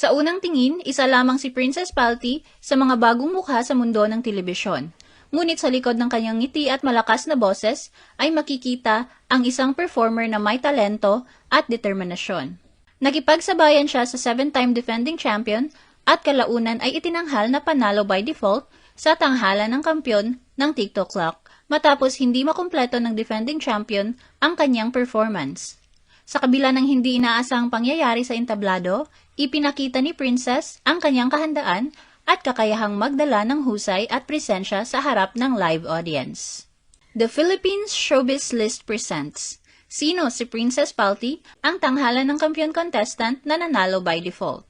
Sa unang tingin, isa lamang si Princess Palty sa mga bagong mukha sa mundo ng telebisyon. Ngunit sa likod ng kanyang ngiti at malakas na boses ay makikita ang isang performer na may talento at determinasyon. Nakipagsabayan siya sa 7-time defending champion at kalaunan ay itinanghal na panalo by default sa tanghalan ng kampyon ng TikTok Clock matapos hindi makumpleto ng defending champion ang kanyang performance. Sa kabila ng hindi inaasahang pangyayari sa entablado, ipinakita ni Princess ang kanyang kahandaan at kakayahang magdala ng husay at presensya sa harap ng live audience. The Philippines Showbiz List presents Sino si Princess Palty, ang tanghalan ng kampiyon contestant na nanalo by default.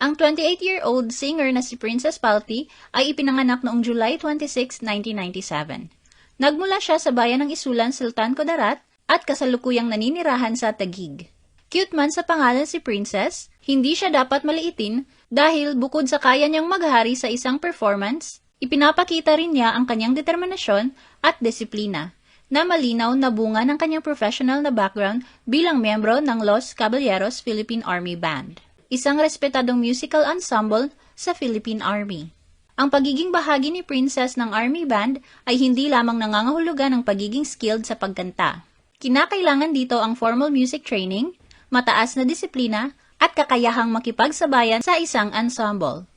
Ang 28-year-old singer na si Princess Palty ay ipinanganak noong July 26, 1997. Nagmula siya sa bayan ng Isulan, Sultan Kudarat at kasalukuyang naninirahan sa Taguig. Cute man sa pangalan si Princess, hindi siya dapat maliitin dahil bukod sa kaya niyang maghari sa isang performance, ipinapakita rin niya ang kanyang determinasyon at disiplina na malinaw na bunga ng kanyang professional na background bilang miyembro ng Los Caballeros Philippine Army Band, isang respetadong musical ensemble sa Philippine Army. Ang pagiging bahagi ni Princess ng Army Band ay hindi lamang nangangahulugan ng pagiging skilled sa pagkanta. Kinakailangan dito ang formal music training, mataas na disiplina, at kakayahang makipagsabayan sa isang ensemble.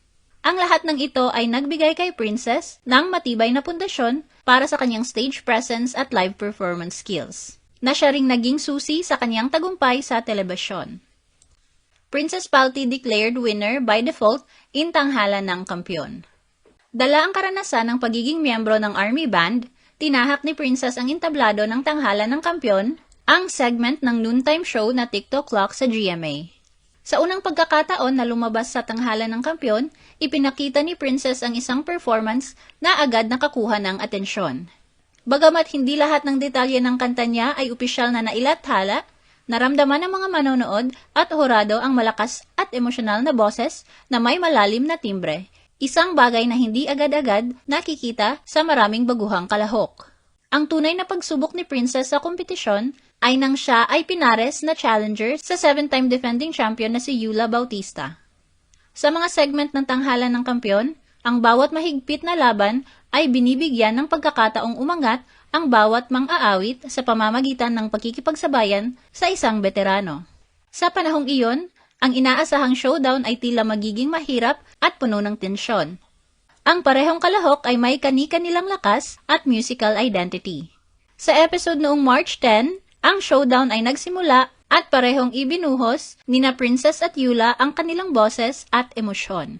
Ang lahat ng ito ay nagbigay kay Princess ng matibay na pundasyon para sa kanyang stage presence at live performance skills, na siya ring naging susi sa kanyang tagumpay sa telebisyon. Princess Palty declared winner by default in tanghalan ng kampyon. Dala ang karanasan ng pagiging miyembro ng Army Band, tinahak ni Princess ang entablado ng tanghalan ng kampyon, ang segment ng noontime show na TikTok Clock sa GMA. Sa unang pagkakataon na lumabas sa tanghalan ng kampyon, ipinakita ni Princess ang isang performance na agad nakakuha ng atensyon. Bagamat hindi lahat ng detalye ng kanta niya ay opisyal na nailathala, naramdaman ng mga manonood at hurado ang malakas at emosyonal na boses na may malalim na timbre, isang bagay na hindi agad-agad nakikita sa maraming baguhang kalahok. Ang tunay na pagsubok ni Princess sa kompetisyon ay nang siya ay pinares na challenger sa 7-time defending champion na si Yula Bautista. Sa mga segment ng tanghalan ng kampyon, ang bawat mahigpit na laban ay binibigyan ng pagkakataong umangat ang bawat mang-aawit sa pamamagitan ng pakikipagsabayan sa isang veterano. Sa panahong iyon, ang inaasahang showdown ay tila magiging mahirap at puno ng tensyon. Ang parehong kalahok ay may kani-kanilang lakas at musical identity. Sa episode noong March 10, ang showdown ay nagsimula at parehong ibinuhos nina Princess at Yula ang kanilang boses at emosyon.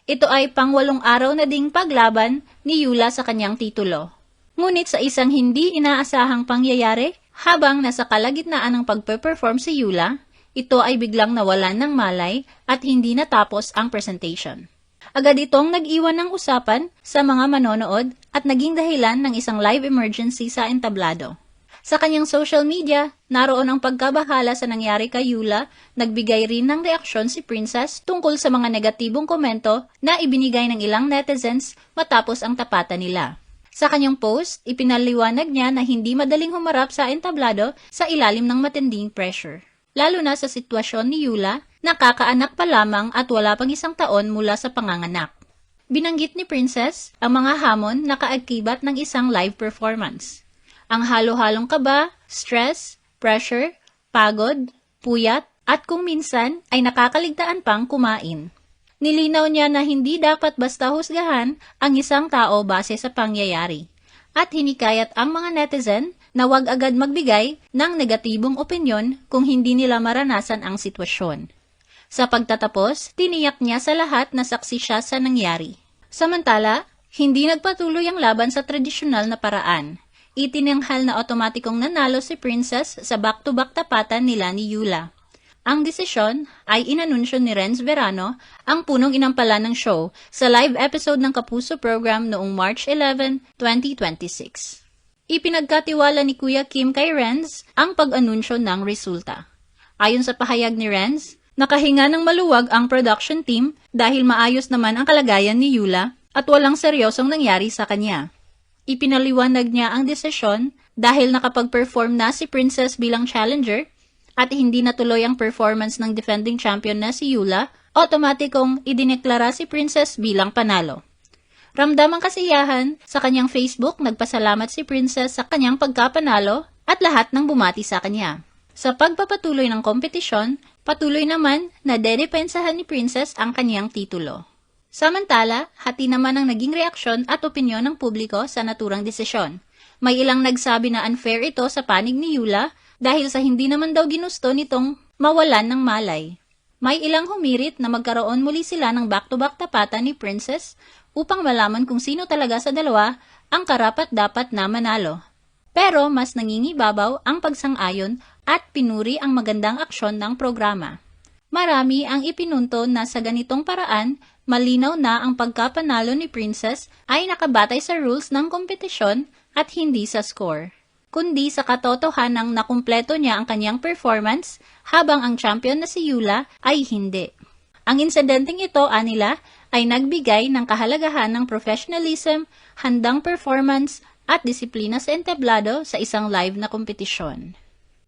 Ito ay pang-8 araw na ding paglaban ni Yula sa kanyang titulo. Ngunit sa isang hindi inaasahang pangyayari, habang nasa kalagitnaan ng pagpe-perform si Yula, ito ay biglang nawalan ng malay at hindi natapos ang presentation. Agad itong nag-iwan ng usapan sa mga manonood at naging dahilan ng isang live emergency sa entablado. Sa kanyang social media, naroon ang pagkabahala sa nangyari kay Yula, nagbigay rin ng reaksyon si Princess tungkol sa mga negatibong komento na ibinigay ng ilang netizens matapos ang tapatan nila. Sa kanyang post, ipinaliwanag niya na hindi madaling humarap sa entablado sa ilalim ng matinding pressure. Lalo na sa sitwasyon ni Yula, nakakaanak pa lamang at wala pang 1 taon mula sa panganganak. Binanggit ni Princess ang mga hamon na kaakibat ng isang live performance. Ang halo-halong kaba, stress, pressure, pagod, puyat, at kung minsan ay nakakaligtaan pang kumain. Nilinaw niya na hindi dapat basta husgahan ang isang tao base sa pangyayari, at hinikayat ang mga netizen na huwag agad magbigay ng negatibong opinyon kung hindi nila maranasan ang sitwasyon. Sa pagtatapos, tiniyak niya sa lahat na saksi siya sa nangyari. Samantala, hindi nagpatuloy ang laban sa tradisyonal na paraan. Itinanghal na otomatikong nanalo si Princess sa back-to-back tapatan nila ni Yula. Ang desisyon ay inanunsyo ni Renz Verano, ang punong inampala ng show, sa live episode ng Kapuso program noong March 11, 2026. Ipinagkatiwala ni Kuya Kim kay Renz ang pag-anunsyo ng resulta. Ayon sa pahayag ni Renz, nakahinga ng maluwag ang production team dahil maayos naman ang kalagayan ni Yula at walang seryosong nangyari sa kanya. Ipinaliwanag niya ang desisyon dahil nakapag-perform na si Princess bilang challenger at hindi natuloy ang performance ng defending champion na si Yula, otomatikong idineklara si Princess bilang panalo. Ramdam ang kasiyahan, sa kanyang Facebook nagpasalamat si Princess sa kanyang pagkapanalo at lahat ng bumati sa kanya. Sa pagpapatuloy ng kompetisyon, patuloy naman na dedepensahan ni Princess ang kanyang titulo. Samantala, hati naman ang naging reaksyon at opinyon ng publiko sa naturang desisyon. May ilang nagsabi na unfair ito sa panig ni Yula dahil sa hindi naman daw ginusto nitong mawalan ng malay. May ilang humirit na magkaroon muli sila ng back-to-back tapatan ni Princess upang malaman kung sino talaga sa dalawa ang karapat-dapat na manalo. Pero mas nangingibabaw ang pagsang-ayon at pinuri ang magandang aksyon ng programa. Marami ang ipinunto na sa ganitong paraan, malinaw na ang pagkapanalo ni Princess ay nakabatay sa rules ng kompetisyon at hindi sa score, kundi sa katotohanang nakumpleto niya ang kanyang performance habang ang champion na si Yula ay hindi. Ang insidenteng ito, anila, ay nagbigay ng kahalagahan ng professionalism, handang performance at disiplina sa entablado sa isang live na kompetisyon.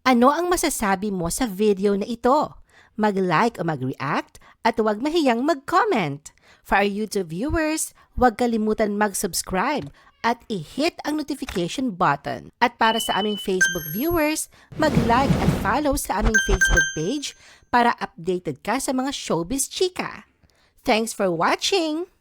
Ano ang masasabi mo sa video na ito? Mag-like o mag-react at huwag mahiyang mag-comment. For our YouTube viewers, huwag kalimutan mag-subscribe at i-hit ang notification button. At para sa aming Facebook viewers, mag-like at follow sa aming Facebook page para updated ka sa mga showbiz chika. Thanks for watching!